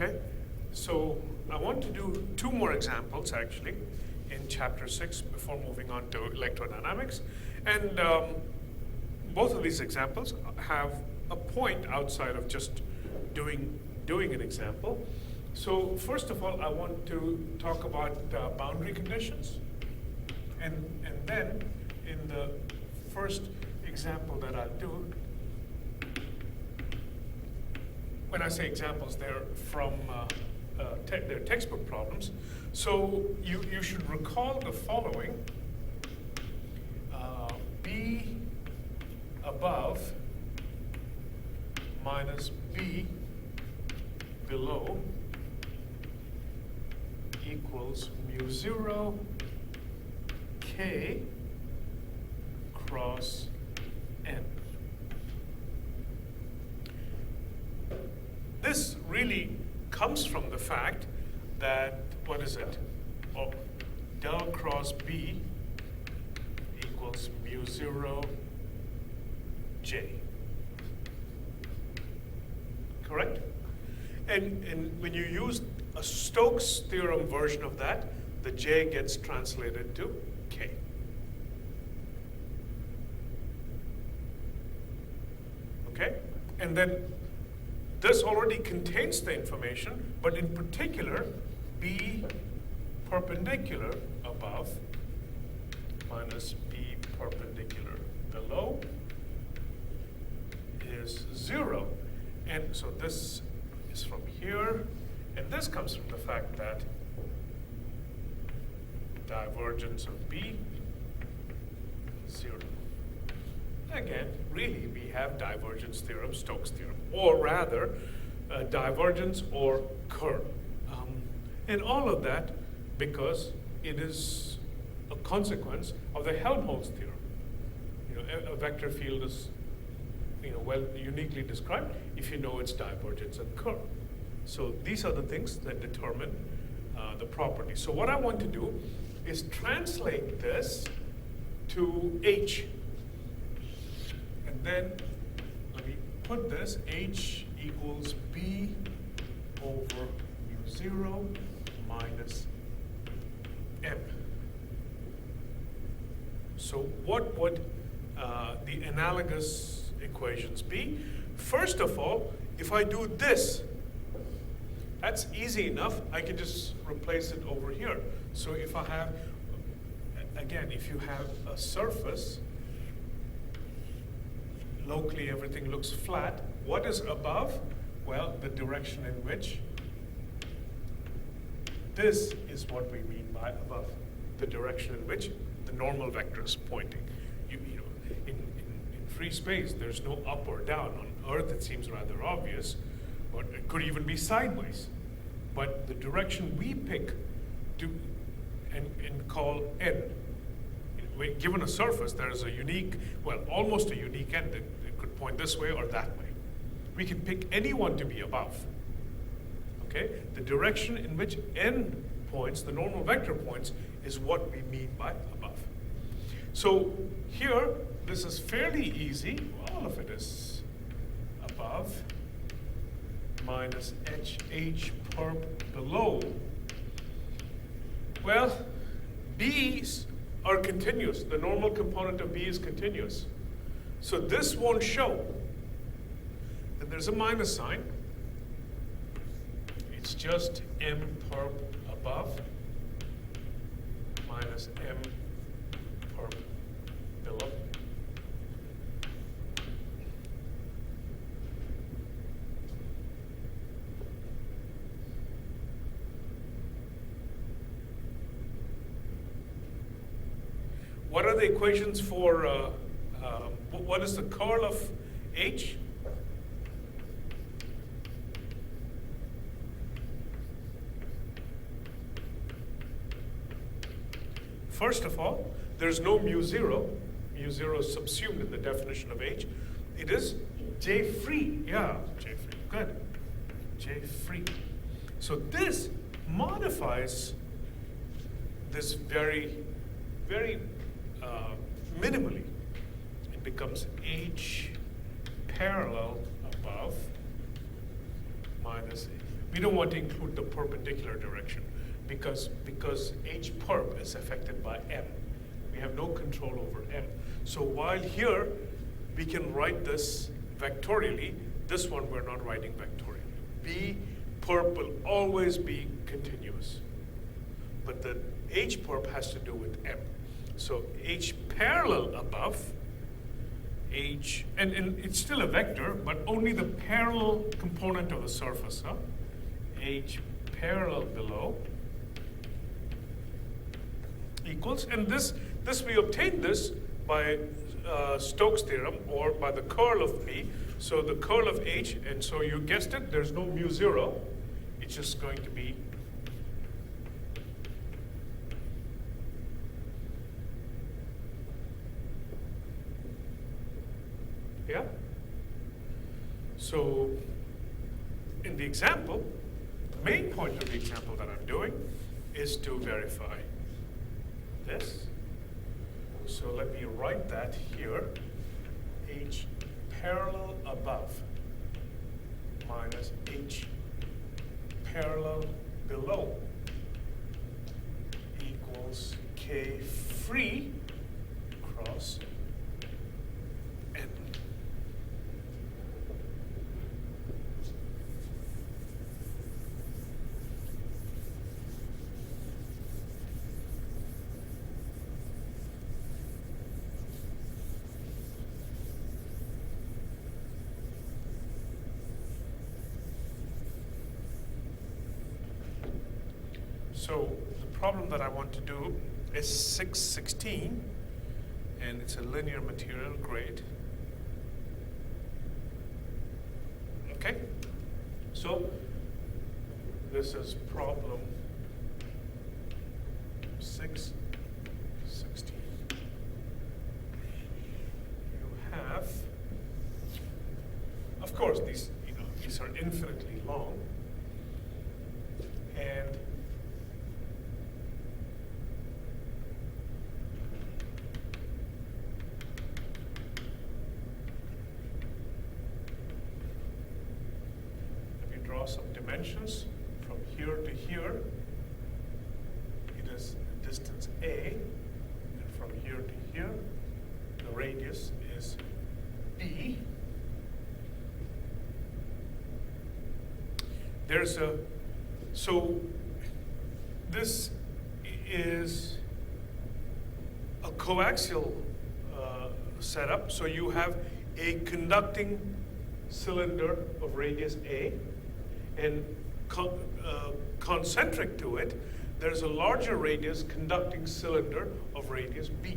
Okay, so I want to do two more examples actually in chapter 6 before moving on to electrodynamics. And both of these examples have a point outside of just doing an example. So first of all, I want to talk about boundary conditions. And then in the first example that I'll do, when I say examples, they're from they're textbook problems. So you should recall the following. B above minus B below equals mu 0 K cross N. This really comes from the fact that, what is it? Oh, del cross B equals mu 0 J. Correct? And when you use a Stokes theorem version of that, the J gets translated to K. Okay? And then this already contains the information, but in particular, B perpendicular above minus B perpendicular below is 0. And so this is from here, and this comes from the fact that divergence of B is 0. Again, really, we have divergence theorem, Stokes theorem, or rather, divergence or curl. And all of that because it is a consequence of the Helmholtz theorem. You know, a vector field is, well, uniquely described if you know its divergence and curl. So these are the things that determine the property. So what I want to do is translate this to H. And then let me put this, H equals B over mu 0 minus M. So what would the analogous equations be? First of all, if I do this, that's easy enough. I can just replace it over here. So if I have, again, if you have a surface, locally everything looks flat. What is above? Well, the direction in which this is what we mean by above. The direction in which the normal vector is pointing. In free space, there's no up or down. On Earth, it seems rather obvious, but it could even be sideways. But the direction we pick and call N, given a surface, there is a unique, well, almost a unique end. It could point this way or that way. We can pick any one to be above. Okay? The direction in which N points, the normal vector points, is what we mean by above. So here, this is fairly easy. All of it is above minus H perp below. Well, B's are continuous. The normal component of B is continuous. So this won't show. Then there's a minus sign. It's just M perp above minus M perp below. What are the equations for, what is the curl of H? First of all, there's no mu 0. Mu 0 is subsumed in the definition of H. It is J free. Yeah, J free. Good. J free. So this modifies this very, very minimally. It becomes H parallel above minus, we don't want to include the perpendicular direction because H perp is affected by M. We have no control over M. So while here we can write this vectorially, this one we're not writing vectorially. B perp will always be continuous. But the H perp has to do with M. So H parallel above, H, and it's still a vector, but only the parallel component of the surface, huh? H parallel below equals, and this we obtain this by Stokes' theorem or by the curl of B. So the curl of H, and so you guessed it, there's no mu zero. It's just going to be yeah. So in the example, the main point of the example that I'm doing is to verify this. So let me write that here. H parallel above minus H parallel below equals K free cross N. So the problem that I want to do is 616, and it's a linear material, great. Okay, so this is problem 616. You have, of course, these are infinitely long, and some dimensions from here to here. It is distance A, and from here to here, the radius is B. So this is a coaxial setup. So you have a conducting cylinder of radius A, and concentric to it, there's a larger radius conducting cylinder of radius B.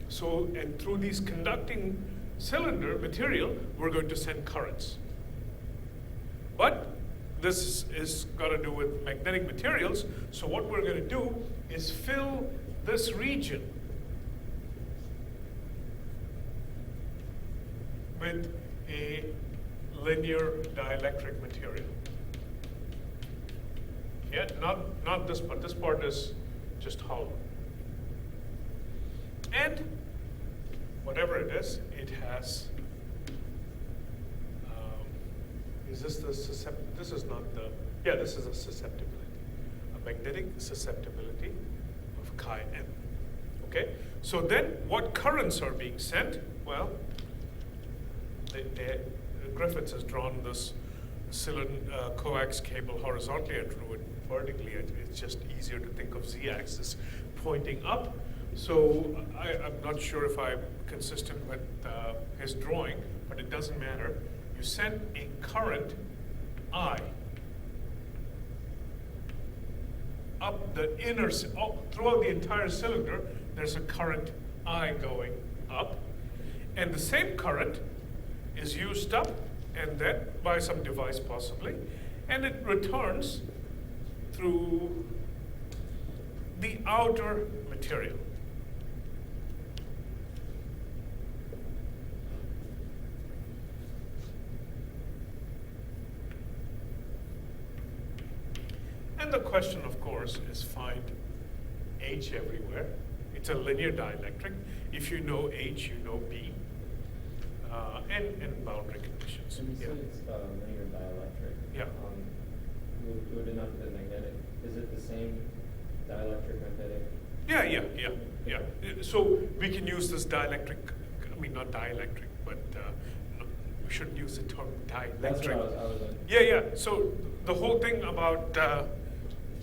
So, and through these conducting cylinder material, we're going to send currents. But this is got to do with magnetic materials, so what we're going to do is fill this region with a linear dielectric material. Yeah, not this part. This part is just hollow. And whatever it is, it has. Is this the susceptibility? This is not the. Yeah, this is a susceptibility, a magnetic susceptibility of chi m. Okay. So then, what currents are being sent? Well, Griffiths has drawn this coax cable horizontally. I drew it vertically. It's just easier to think of z-axis pointing up. So I'm not sure if I'm consistent with his drawing, but it doesn't matter. You send a current I up the inner, throughout the entire cylinder, there's a current I going up. And the same current is used up and then by some device possibly, and it returns through the outer material. And the question, of course, is find H everywhere. It's a linear dielectric. If you know H, you know B. And boundary conditions. And you said it's linear dielectric. Yeah. same dielectric magnetic? Yeah. So we can use this dielectric, I mean, not dielectric, but no, we shouldn't use the term dielectric. That's what I was in. Yeah. So the whole thing about,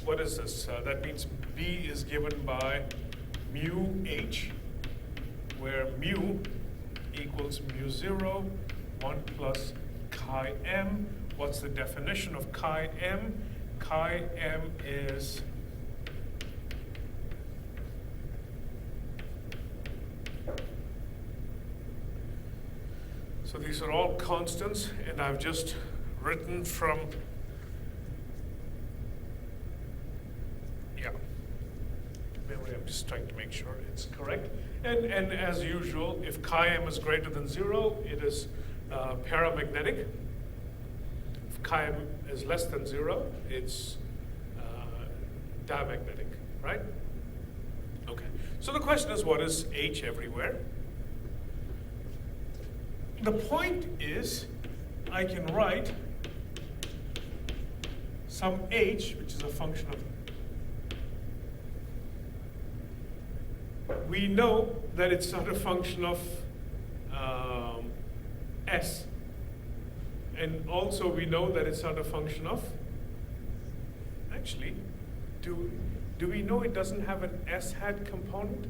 what is this? That means B is given by mu H, where mu equals mu 0, 1 plus chi m. What's the definition of chi m? Chi m is so these are all constants, and I've just written from, memory, I'm just trying to make sure it's correct. And as usual, if chi m is greater than 0, it is paramagnetic. If chi m is less than 0, it's diamagnetic, right? Okay. So the question is, what is H everywhere? The point is, I can write some H, which is a function of, we know that it's not a function of S. And also we know that it's not a function of, actually, do we know it doesn't have an S hat component?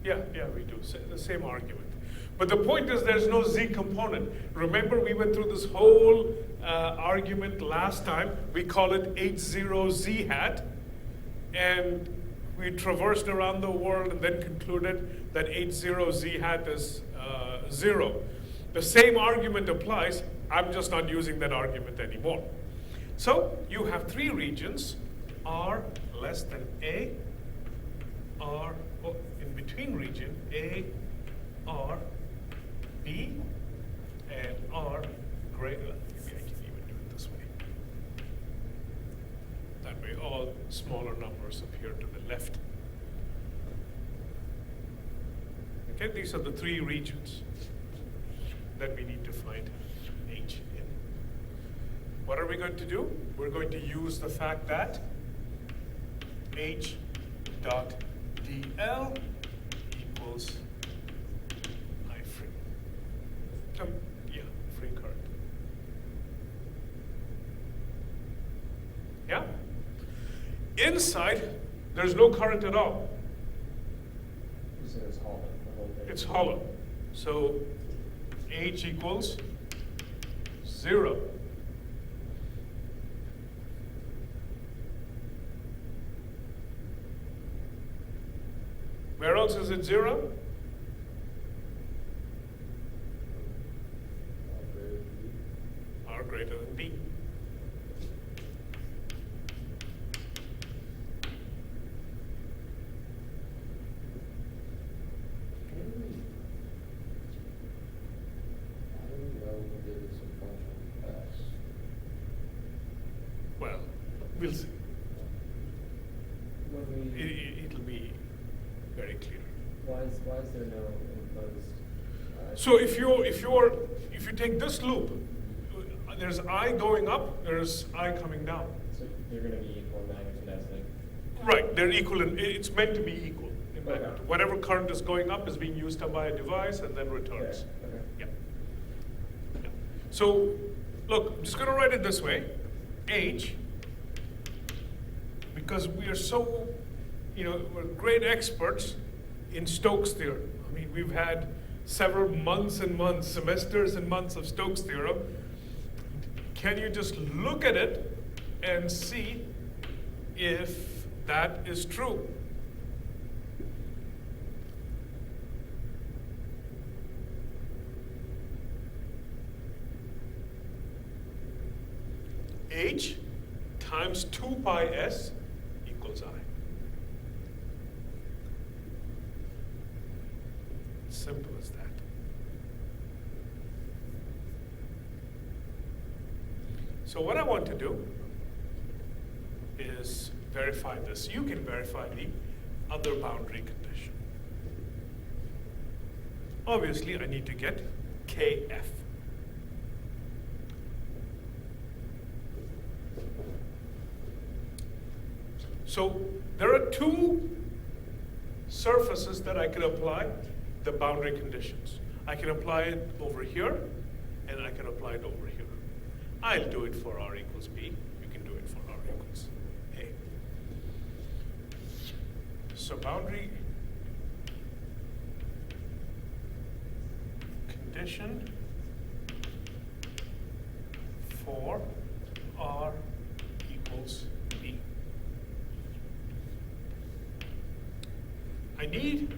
Yeah, we do, the same argument. But the point is there's no Z component. Remember we went through this whole argument last time. We call it H0Z hat. And we traversed around the world and then concluded that H0Z hat is 0. The same argument applies. I'm just not using that argument anymore. So you have three regions, R less than A, R, in between region, A, R, B, and R greater. Maybe I can even do it this way. That way all smaller numbers appear to the left. Okay, these are the three regions that we need to find H in. What are we going to do? We're going to use the fact that H dot dl equals I free. Free current. Yeah? Inside, there's no current at all. You said it's hollow, the whole thing. It's hollow. So H equals 0. Where else is it 0? R greater than B. Well, we'll see. It'll be very clear. Why is there no imposed? So if you take this loop, there's I going up, there's I coming down. So they're going to be equal in magnitude as they. Right, they're equal, it's meant to be equal in Okay. magnitude. Whatever current is going up is being used up by a device and then returns. Okay. Yeah. So, look, I'm just going to write it this way. H, because we are so, we're great experts in Stokes' theorem. I mean, we've had several months and months, semesters and months of Stokes' theorem. Can you just look at it and see if that is true? H times 2 pi s equals I. Simple as that. So what I want to do is verify this. You can verify the other boundary condition. Obviously, I need to get KF. So there are two surfaces that I can apply the boundary conditions. I can apply it over here, and I can apply it over here. I'll do it for r equals b. You can do it for r equals a. So boundary condition for r equals b. I need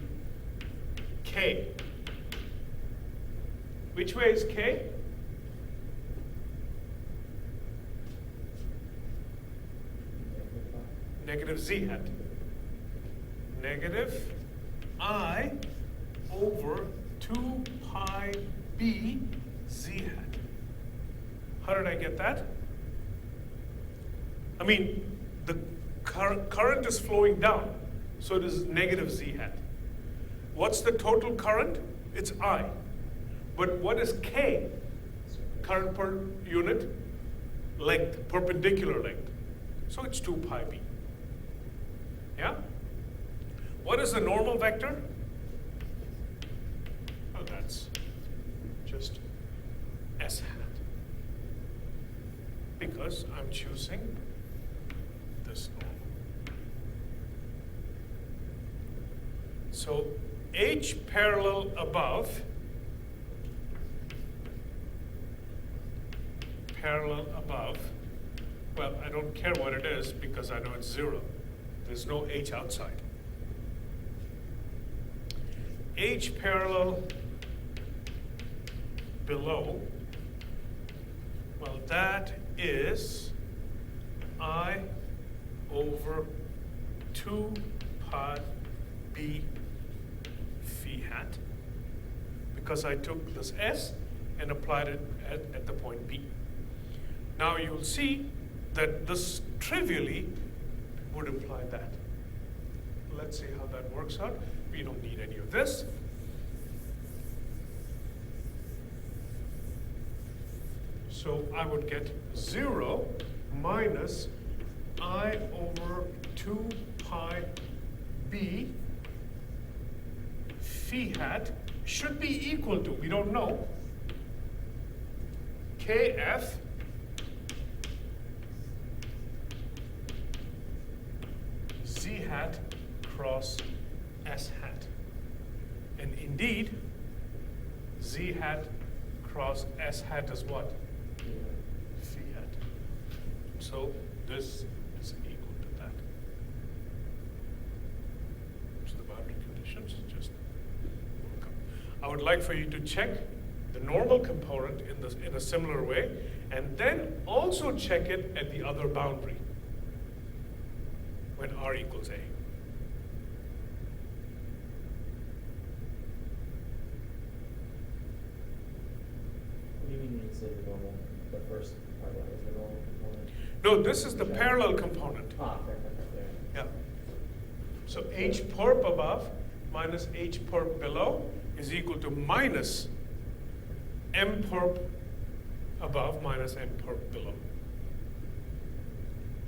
k. Which way is k? Negative z hat. Negative I over 2 pi b z hat. How did I get that? I mean, the current is flowing down, so it is negative z hat. What's the total current? It's I. But what is k? Current per unit length, perpendicular length. So it's 2 pi b. Yeah? What is the normal vector? Oh, that's just s hat. Because I'm choosing this normal. So h parallel above, well, I don't care what it is because I know it's 0. There's no h outside. H parallel below, well, that is I over 2 pi b phi hat, because I took this s and applied it at the point B. Now you'll see that this trivially would imply that. Let's see how that works out. We don't need any of this. So I would get 0 minus I over 2 pi b phi hat should be equal to, we don't know, kf z hat cross s hat. And indeed, z hat cross s hat is what? Phi hat. So this is equal to that. So the boundary conditions just work out. I would like for you to check the normal component in a similar way, and then also check it at the other boundary when r equals a. What do you mean when you say the normal, the first part of that is the normal component? No, this is the Okay. parallel component. Ah, fair. Yeah. So h perp above minus h perp below is equal to minus m perp above minus m perp below.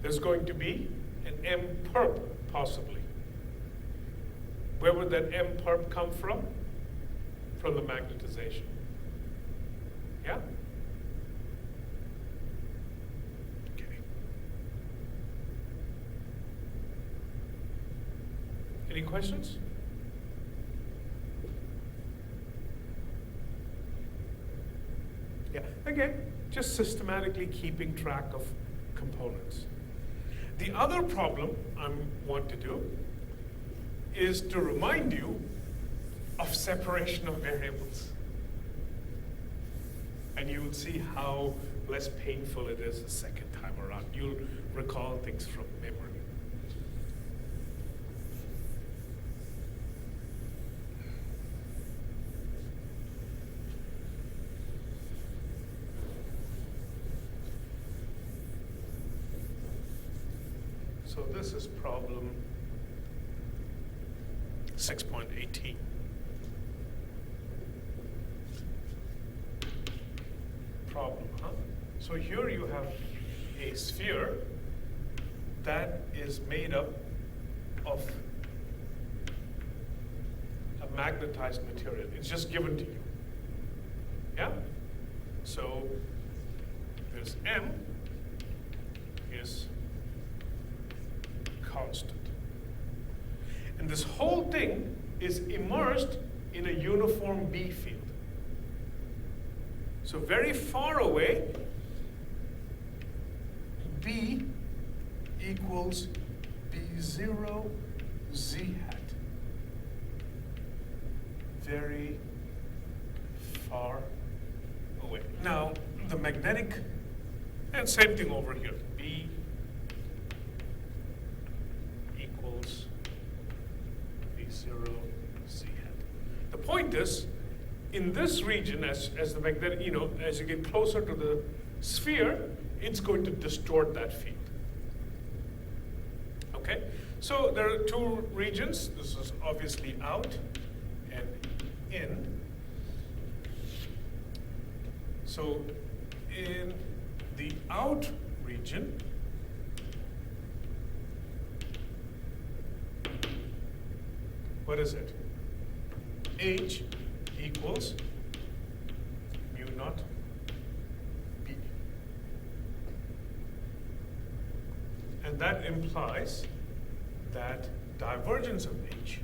There's going to be an m perp possibly. Where would that m perp come from? From the magnetization. Yeah? Okay. Any questions? Yeah, again, just systematically keeping track of components. The other problem I want to do is to remind you of separation of variables. And you will see how less painful it is the second time around. You'll recall things from memory. So this is problem 6.18. Problem, huh? So here you have a sphere that is made up of a magnetized material. It's just given to you. Yeah? So this M is constant. And this whole thing is immersed in a uniform B field. So very far away, B equals B0 Z hat. Very far away. Now, the magnetic, and same thing over here. B equals B0 Z hat. The point is, in this region, as the magnetic, as you get closer to the sphere, it's going to distort that field. Okay? So there are two regions. This is obviously out and in. So in the out region, what is it? H equals mu naught B. And that implies that divergence of H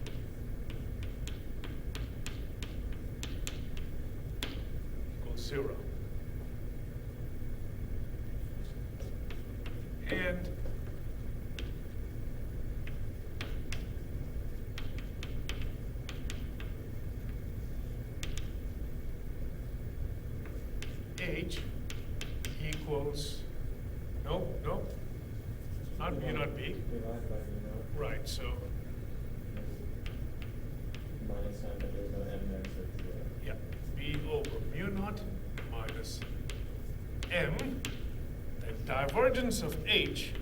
equals 0. And H equals, no, not mu naught B. Divided by mu naught. Right, so, Minus sign, but there's no M there, so it's 0. yeah, B over mu naught minus M, the divergence of H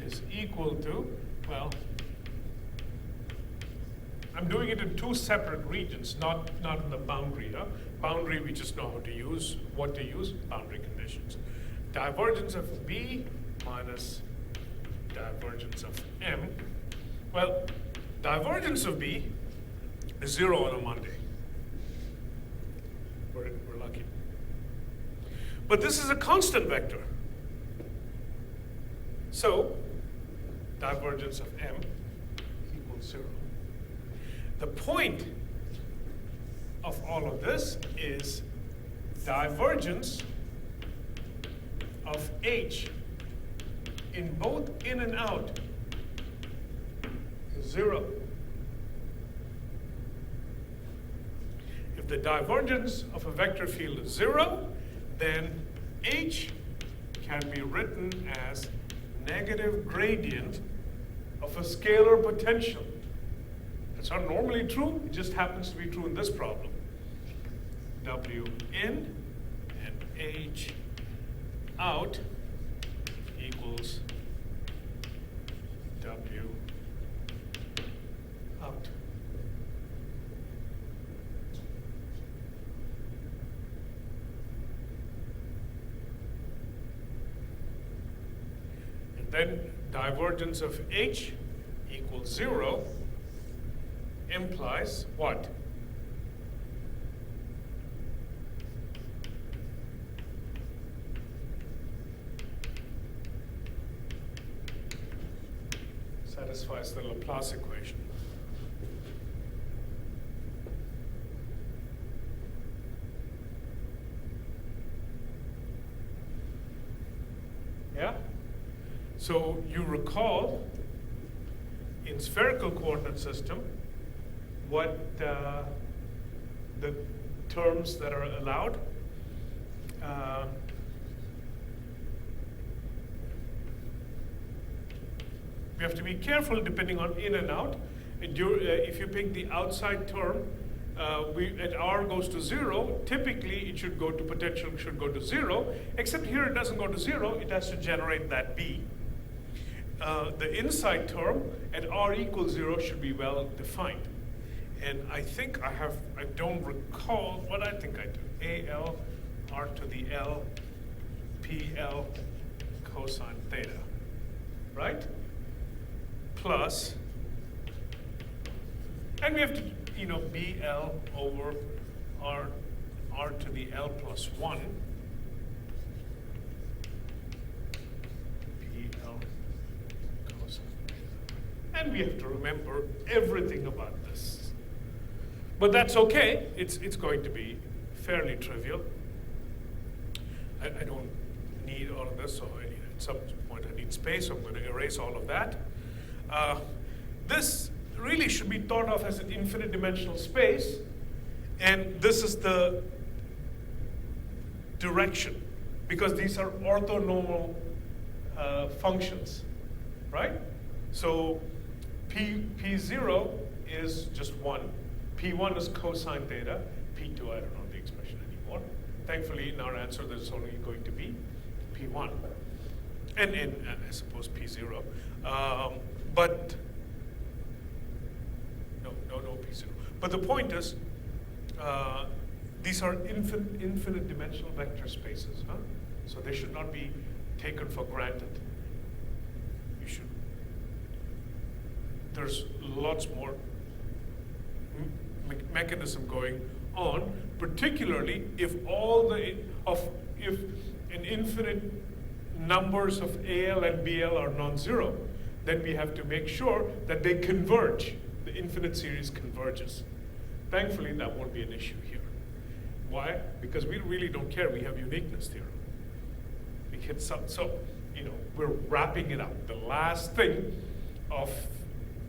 is equal to, well, I'm doing it in two separate regions, not in the boundary. Boundary we just know how to use, what to use, boundary conditions. Divergence of B minus divergence of M. Well, divergence of B is 0 on a Monday. We're lucky. But this is a constant vector. So, divergence of M equals 0. The point of all of this is divergence of H in both in and out is 0. If the divergence of a vector field is 0, then H can be written as negative gradient of a scalar potential. That's not normally true, it just happens to be true in this problem. W in and H out equals W out. And then divergence of H equals 0 implies what? Satisfies the Laplace equation. Yeah? So you recall in spherical coordinate system what the terms that are allowed. We have to be careful depending on in and out. If you pick the outside term, at R goes to 0, typically it should go to potential should go to 0, except here it doesn't go to 0, it has to generate that B. The inside term at R equals 0 should be well defined. And I think I don't recall what I think I do. AL R to the L PL cosine theta, right? plus, and we have to, BL over R to the L plus 1. BL cosine. And we have to remember everything about this. But that's okay. It's going to be fairly trivial. I don't need all of this, so at some point I need space, so I'm going to erase all of that. This really should be thought of as an infinite dimensional space, and this is the direction, because these are orthonormal functions, right? So P0 is just 1. P1 is cosine theta. P2, I don't know the expression anymore. Thankfully, in our answer, there's only going to be P1. And I suppose P0. But no P0. But the point is, these are infinite dimensional vector spaces, huh? So they should not be taken for granted. There's lots more mechanism going on, particularly if if an infinite numbers of AL and BL are non-zero, then we have to make sure that they converge. The infinite series converges. Thankfully, that won't be an issue here. Why? Because we really don't care. We have uniqueness theorem. We can we're wrapping it up. The last thing of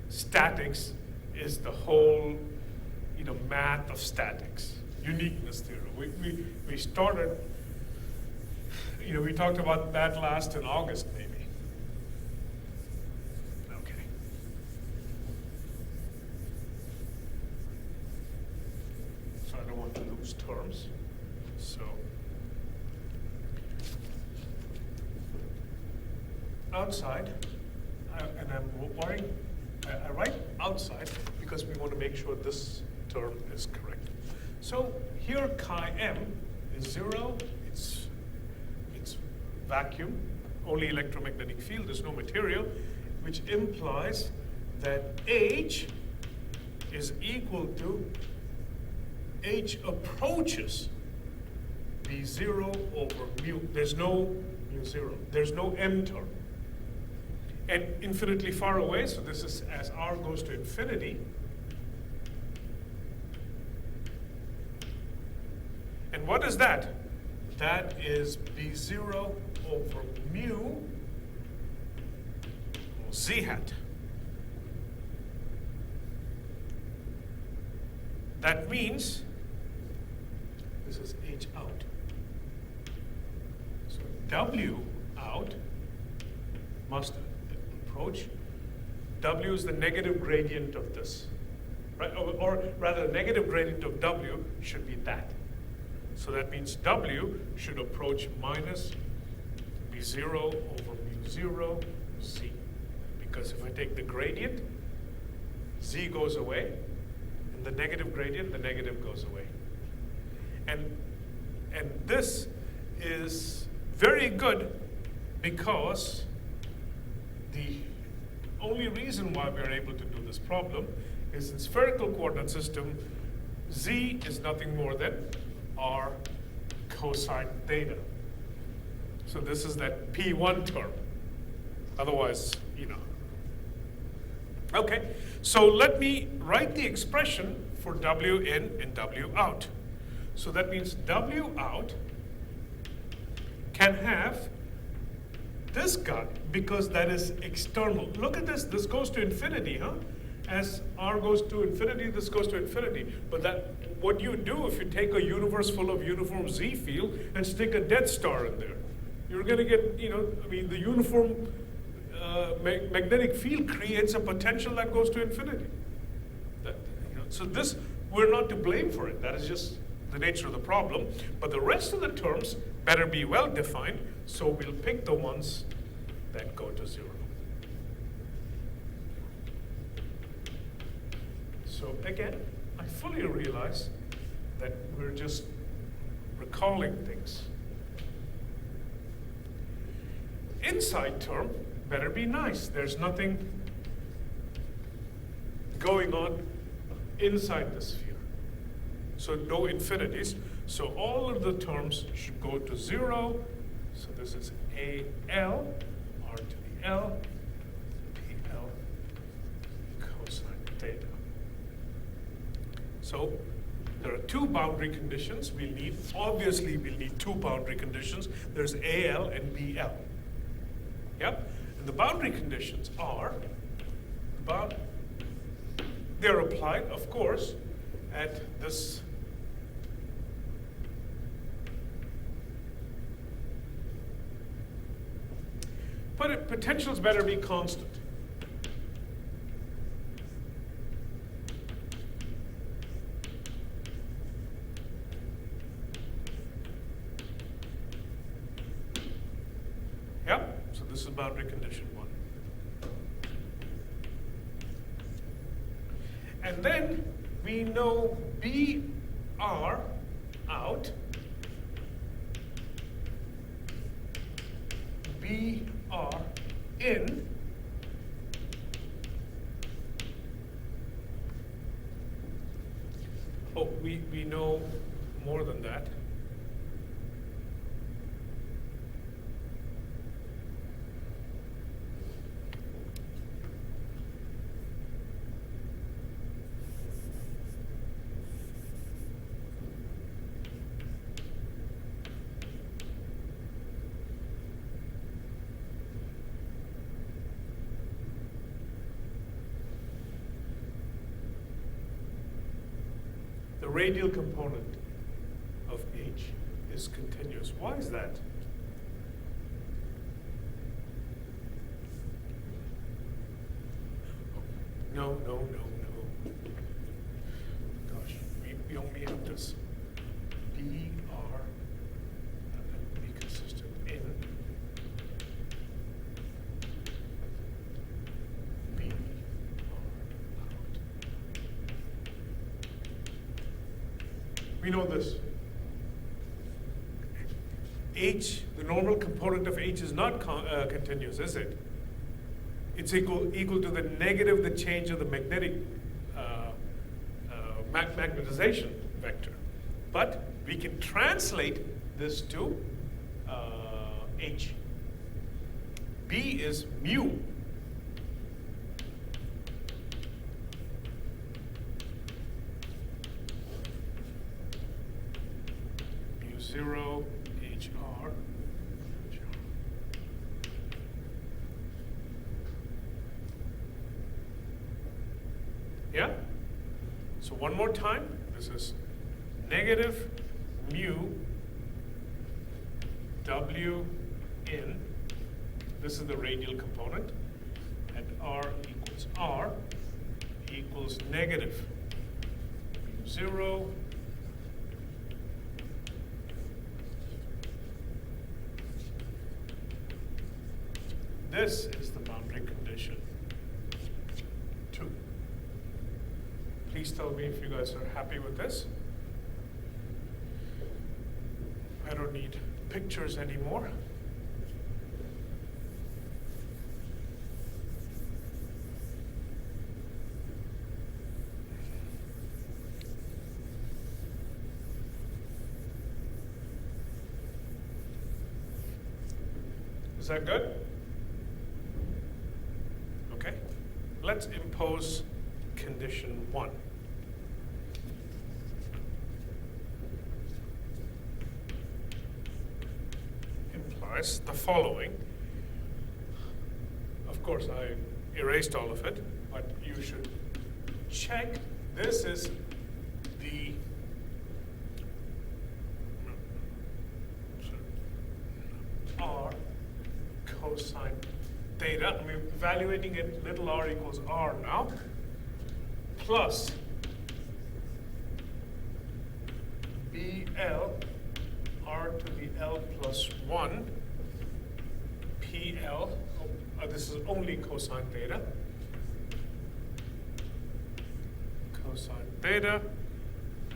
statics is the whole, math of statics, uniqueness theorem. We started, we talked about that last in August, maybe. Okay. So I don't want to lose terms. So outside, and I'm worried. I write outside because we want to make sure this term is correct. So here chi m is 0. It's vacuum, only electromagnetic field. There's no material, which implies that H is equal to H approaches B0 over mu. There's no mu0. There's no m term. And infinitely far away, so this is as r goes to infinity. And what is that? That is B0 over mu z hat. That means this is H out. So W out must approach. W is the negative gradient of this, right? Or rather, the negative gradient of W should be that. So that means W should approach minus B0 over mu0 Z. Because if I take the gradient, Z goes away, and the negative gradient, the negative goes away. And this is very good because the only reason why we are able to do this problem is in spherical coordinate system, Z is nothing more than R cosine theta. So this is that P1 term. Otherwise, Okay, so let me write the expression for W in and W out. So that means W out can have this guy, because that is external. Look at this. This goes to infinity, huh? As R goes to infinity, this goes to infinity. But what you do if you take a universe full of uniform Z field and stick a dead star in there, you're going to get, the uniform magnetic field creates a potential that goes to infinity. So this, we're not to blame for it. That is just the nature of the problem. But the rest of the terms better be well defined, so we'll pick the ones that go to 0. So again, I fully realize that we're just recalling things. Inside term better be nice. There's nothing going on inside the sphere. So no infinities. So all of the terms should go to 0. So this is AL, R to the L, PL cosine theta. So there are two boundary conditions we'll need. Obviously, we'll need two boundary conditions. There's AL and BL. Yep? And the boundary conditions are, they're applied, of course, at this potentials better be constant. Yep, so this is boundary condition 1. And then we know BR out, BR in, oh, we know more than that. The radial component of H is continuous. Why is that? No. Gosh, we only have this. BR, be consistent in BR out. We know this. H, the normal component of H is not continuous, is it? It's equal to the negative, the change of the magnetic magnetization vector. But we can translate this to H. B is mu. Mu 0, HR. Yeah? So one more time, this is negative mu W in, this is the radial component, and R equals negative mu 0 this is the boundary condition 2. Please tell me if you guys are happy with this. I don't need pictures anymore. Is that good? Okay. Let's impose condition 1. Implies the following. Of course, I erased all of it, but you should check. This is the R cosine theta. I'm evaluating it, little r equals r now, plus BL r to the L plus 1 PL, this is only cosine theta,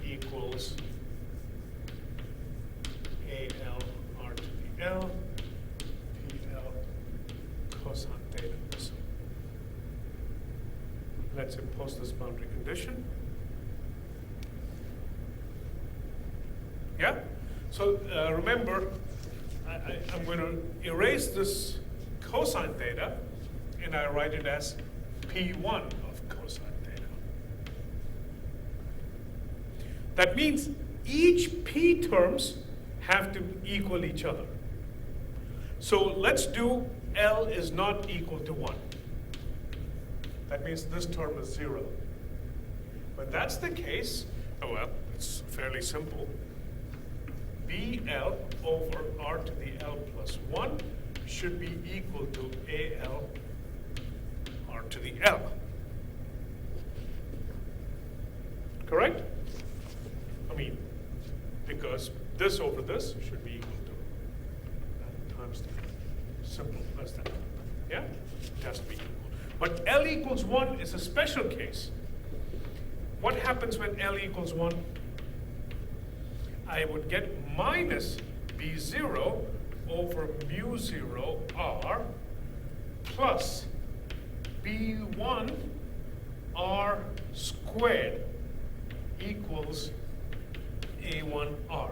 equals AL r to the L PL cosine theta. So Let's impose this boundary condition. Yeah? So remember, I'm going to erase this cosine theta, and I write it as P1 of cosine theta. That means each P terms have to equal each other. So let's do L is not equal to 1. That means this term is 0. When that's the case, oh well, it's fairly simple. BL over R to the L plus 1 should be equal to AL R to the L. Correct? I mean, because this over this should be equal to times the simple as that. Yeah? It has to be equal. But L equals 1 is a special case. What happens when L equals 1? I would get minus B0 over mu 0 R plus B1 R squared equals A1 R.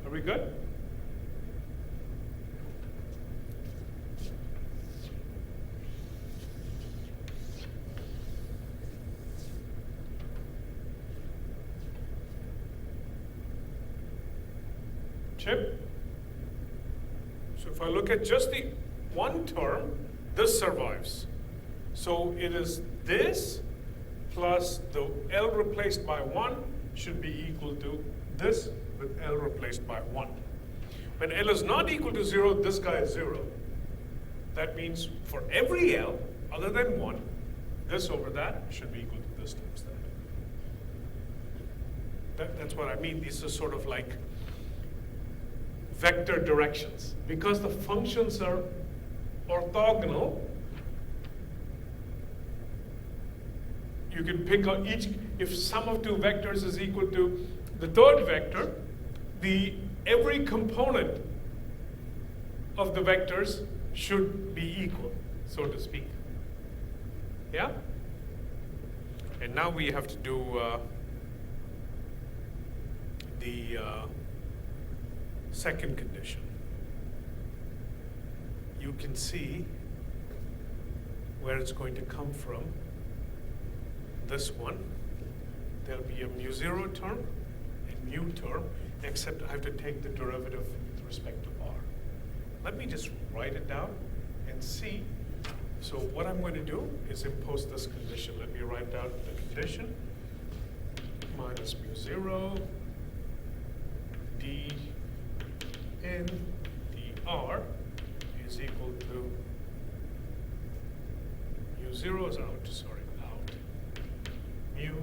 Are we good? Chip? So if I look at just the one term, this survives. So it is this plus the L replaced by 1 should be equal to this with L replaced by 1. When L is not equal to 0, this guy is 0. That means for every L other than 1, this over that should be equal to this times that. That's what I mean. These are sort of like vector directions. Because the functions are orthogonal, you can pick out each, if sum of two vectors is equal to the third vector, every component of the vectors should be equal, so to speak. Yeah? And now we have to do the second condition. You can see where it's going to come from. This one, there'll be a mu 0 term and mu term, except I have to take the derivative with respect to R. Let me just write it down and see. So what I'm going to do is impose this condition. Let me write down the condition. Minus mu 0 d in dr is equal to mu 0 is out, sorry, out. Mu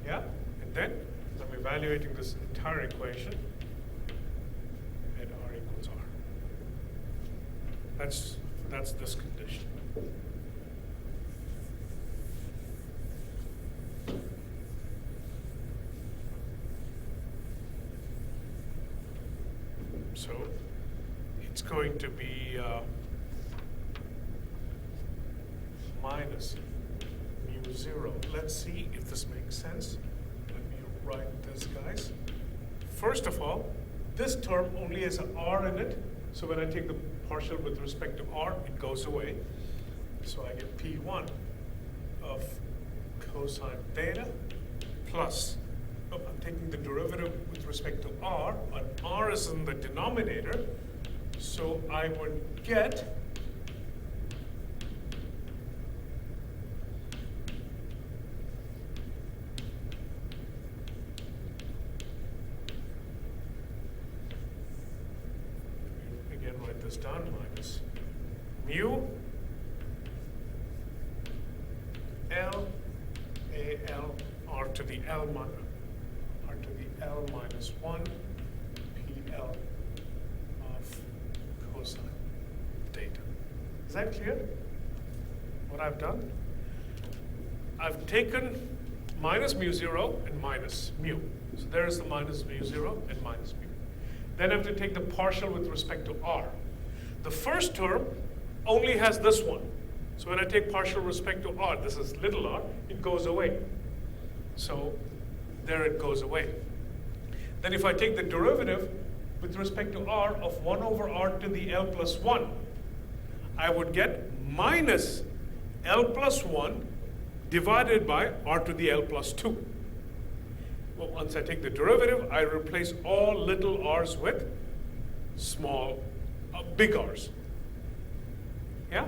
yeah, and then I'm evaluating this entire equation at R equals R. That's this condition. So it's going to be minus mu 0. Let's see if this makes sense. Let me write this, guys. First of all, this term only has an R in it. So when I take the partial with respect to R, it goes away. So I get P1 of cosine theta plus, I'm taking the derivative with respect to R, and R is in the denominator. So I would get again, write this down, minus mu L A L R to the L minus 1 PL of cosine theta. Is that clear? What I've done? I've taken minus mu 0 and minus mu. So there is the minus mu 0 and minus mu. Then I have to take the partial with respect to r. The first term only has this one. So when I take partial respect to r, this is little r, it goes away. So there it goes away. Then if I take the derivative with respect to r of 1 over r to the L plus 1, I would get minus L plus 1 divided by r to the L plus 2. Well, once I take the derivative, I replace all little r's with big r's. Yeah?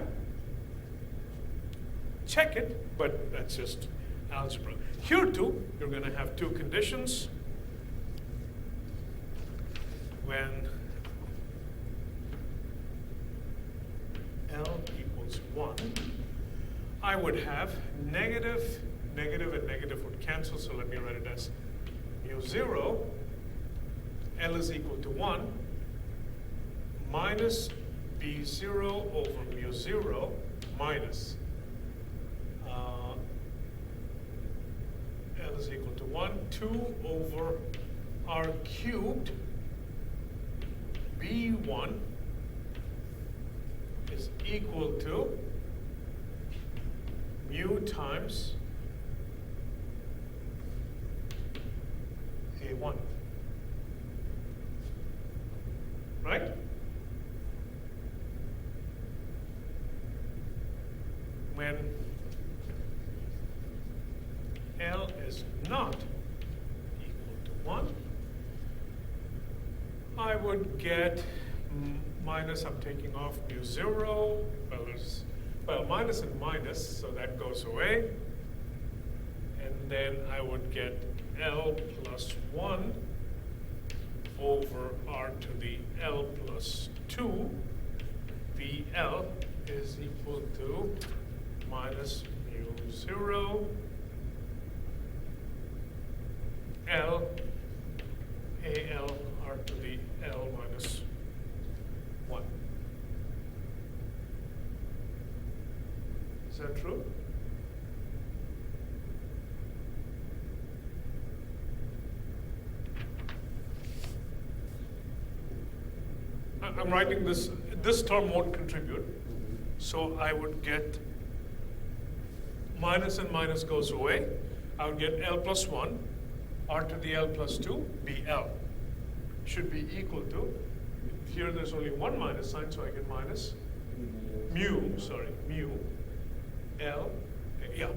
Check it, but that's just algebra. Here too, you're going to have two conditions. When L equals 1, I would have negative, negative, and negative would cancel, so let me write it as mu 0, L is equal to 1, minus B0 over mu 0 minus L is equal to 1, 2 over R cubed, B1 is equal to mu times A1. Right? When L is not equal to 1, I would get minus, I'm taking off mu 0, minus and minus, so that goes away. And then I would get L plus 1 over R to the L plus 2. VL is equal to minus mu 0 L AL R to the L minus 1. Is that true? I'm writing this term won't contribute, so I would get minus and minus goes away. I would get L plus 1, R to the L plus 2, BL. Should be equal to, here there's only one minus sign, so I get minus mu, L, yeah.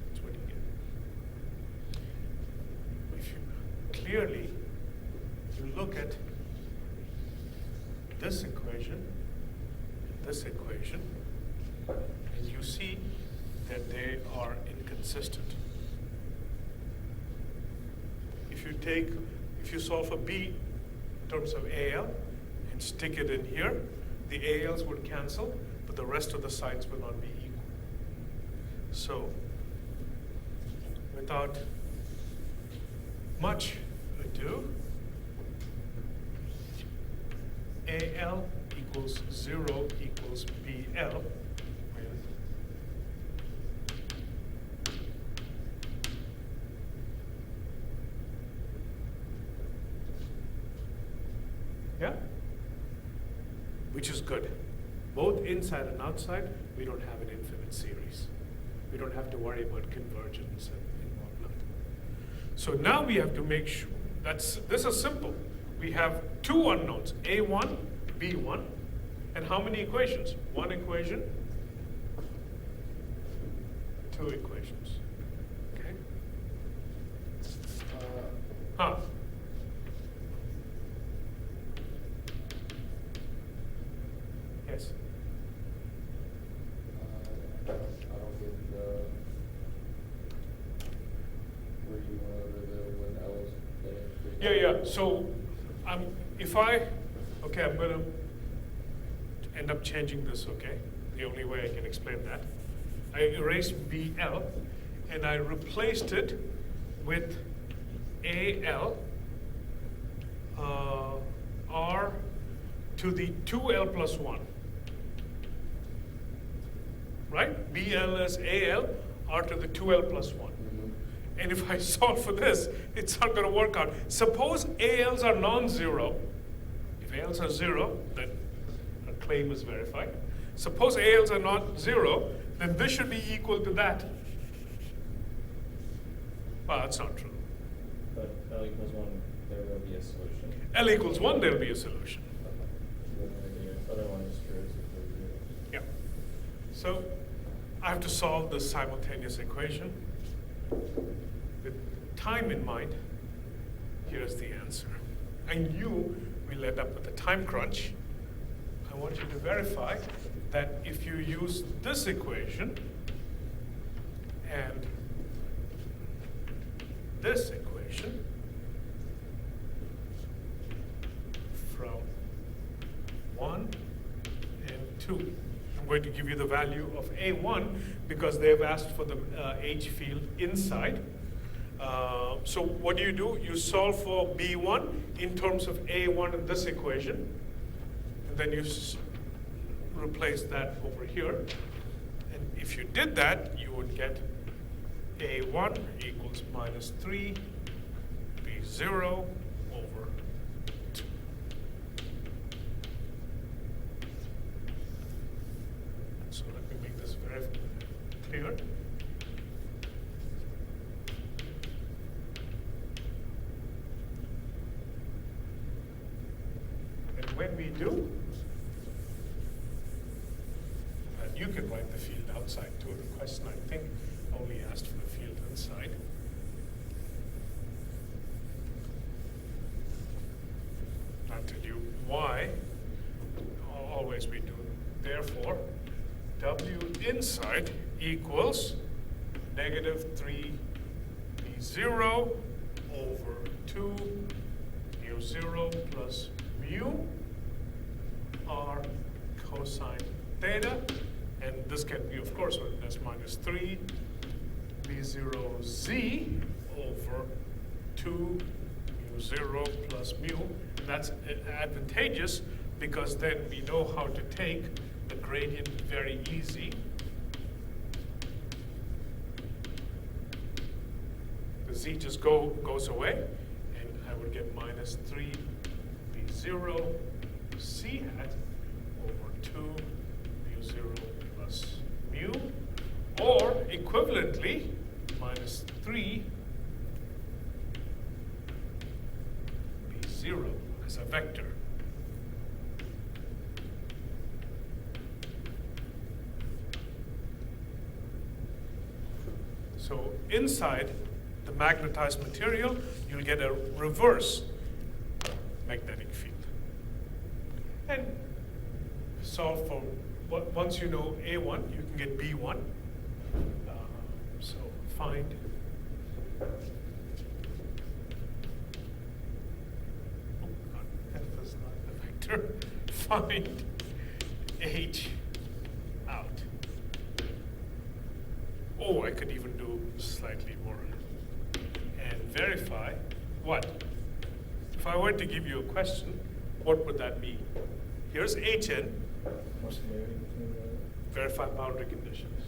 That's what you get. If you clearly, you look at this equation, and you see that they are inconsistent. If you solve for B in terms of AL and stick it in here, the ALs would cancel, but the rest of the sides will not be equal. So, without much ado, AL equals 0 equals BL. Yeah? Which is good. Both inside and outside, we don't have an infinite series. We don't have to worry about convergence and whatnot. So now we have to make sure, this is simple. We have two unknowns, A1, B1, and how many equations? One equation, two equations. Okay? Yes? I don't get where you went over the when I was there. Yeah. So I'm going to end up changing this, okay? The only way I can explain that. I erased BL and I replaced it with AL R to the 2L plus 1. Right? BL is AL r to the 2L plus 1. And if I solve for this, it's not going to work out. Suppose ALs are non-zero. If ALs are 0, then our claim is verified. Suppose ALs are not 0, then this should be equal to that. Well, that's not true. But L equals 1, there will be a solution. L equals 1, there will be a solution. Otherwise, true is equal to 0. Yeah. So I have to solve this simultaneous equation. With time in mind, here's the answer. I knew we'll end up with a time crunch. I want you to verify that if you use this equation and this equation from 1 and 2. I'm going to give you the value of A1 because they've asked for the H field inside. So what do? You solve for B1 in terms of A1 in this equation, and then you replace that over here. And if you did that, you would get A1 equals minus 3 B0 over 2. So let me make this very clear. And when we do, you can write the field outside too. The question, I think, only asked for the field inside. I'll tell you why. Always we do. Therefore, W inside equals negative 3 B0 over 2 mu 0 plus mu r cosine theta. And this can be, of course, that's minus 3 B0 Z over 2 mu 0 plus mu. That's advantageous because then we know how to take the gradient very easy. The Z just goes away, and I would get minus 3 B0 C hat over 2 mu 0 plus mu, or equivalently, minus 3 B0 as a vector. So inside the magnetized material, you'll get a reverse magnetic field. And solve for, once you know A1, you can get B1. So find F is not the vector. Find H out. Oh, I could even do slightly more. And verify what? If I were to give you a question, what would that be? Here's Hn. More similarity between the... Verify boundary conditions.